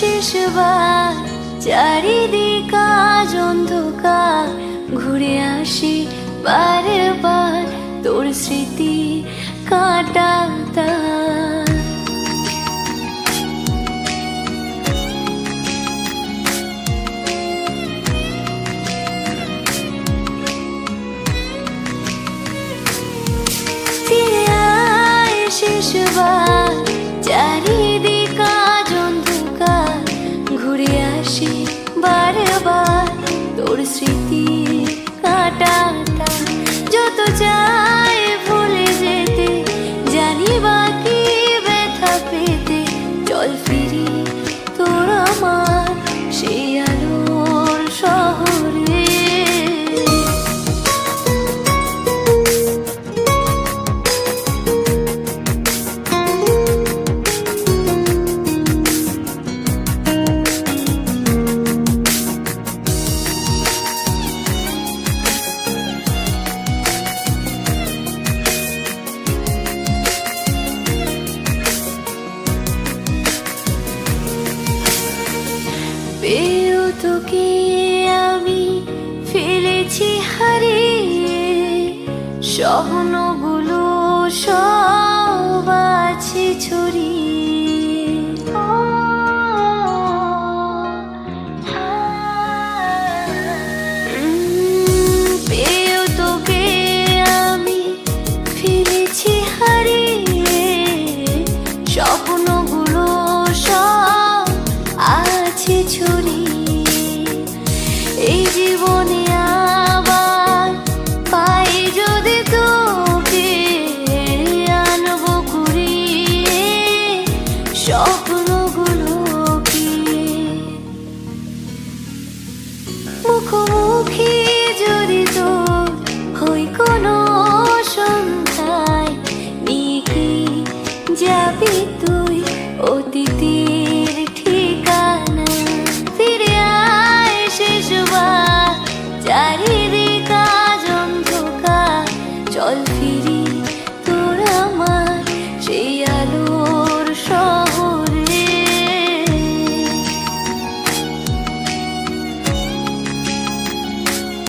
শেষবার চারিদিক আজ অন্ধকার, ঘুরে আসি বারে বার তোর স্মৃতি কাঁটাতা। ফিরে আয় শেষবার চারিদিক আজ অন্ধকার, ঘুরে আসি বারবার তোর স্মৃতি কাঁটাতা। যত চাই ভুলে যেতে, জানি বাকি ব্যথা পেতে, চল ফিরি তোর আমার সেই আলোর শহরে। পেয়েও তোকে আমি ফেলেছি হারিয়ে, স্বপ্ন